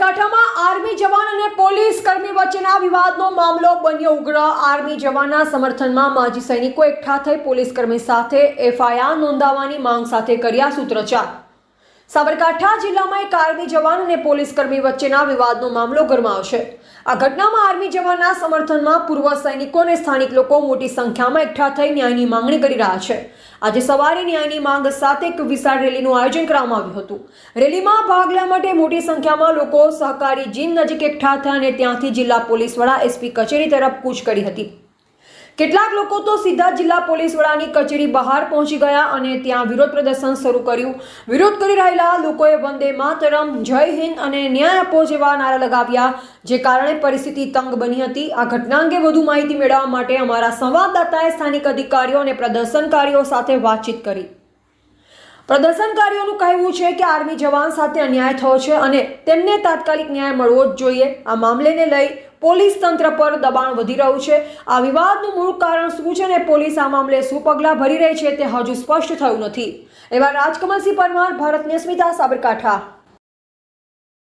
સાબરકાંઠામાં આર્મી જવાન અને પોલીસ કર્મી વચ્ચેના વિવાદનો મામલો બન્યો ઉગ્ર। આર્મી જવાનના સમર્થનમાં માજી સૈનિકો એકઠા થઈ પોલીસ કર્મી સાથે એફઆઈઆર નોંધાવવાની માંગ સાથે કર્યા સૂત્રોચ્ચાર। સાબરકાંઠા જિલ્લામાં એક આર્મી જવાન અને પોલીસ કર્મી વચ્ચેના વિવાદનો મામલો ગરમાયો છે। આ ઘટનામાં આર્મી જવાનના સમર્થનમાં પૂર્વ સૈનિકો અને સ્થાનિક લોકો મોટી સંખ્યામાં એકઠા થઈ ન્યાયની માંગણી કરી રહ્યા છે। આજે સવારે ન્યાયની માંગ સાથે એક વિશાળ રેલીનું આયોજન કરવામાં આવ્યું હતું। રેલીમાં ભાગ લેવા માટે મોટી સંખ્યામાં લોકો સહકારી જીમ નજીક એકઠા થયા અને ત્યાંથી જિલ્લા પોલીસ વડા એસપી કચેરી તરફ કૂચ કરી હતી। કેટલાક લોકો તો સીધા જિલ્લા પોલીસ વડાની કચેરી બહાર પહોંચી ગયા અને ત્યાં વિરોધ પ્રદર્શન શરૂ કર્યું। વિરોધ કરી રહેલા લોકોએ વંદે માતરમ, જય હિન્દ અને ન્યાય આપો જેવા નારા લગાવ્યા, જે કારણે પરિસ્થિતિ તંગ બની હતી। આ ઘટના અંગે વધુ માહિતી મેળવવા માટે અમારા સંવાદદાતાએ સ્થાનિક અધિકારીઓ અને પ્રદર્શનકારીઓ સાથે વાતચીત કરી। પ્રદર્શનકારીઓનું કહેવું છે કે આર્મી જવાન સાથે અન્યાય થયો છે અને તેમને તાત્કાલિક ન્યાય મળવો જ જોઈએ। આ મામલેને લઈ પોલીસ તંત્ર પર દબાણ વધી રહ્યું છે। આ વિવાદનું મૂળ કારણ શું છે અને પોલીસ આ મામલે શું પગલાં ભરી રહી છે તે હજુ સ્પષ્ટ થયું નથી। એવા રાજકમલસિંહ પરમાર, ભારત ન્યૂઝ, સાબરકાંઠા।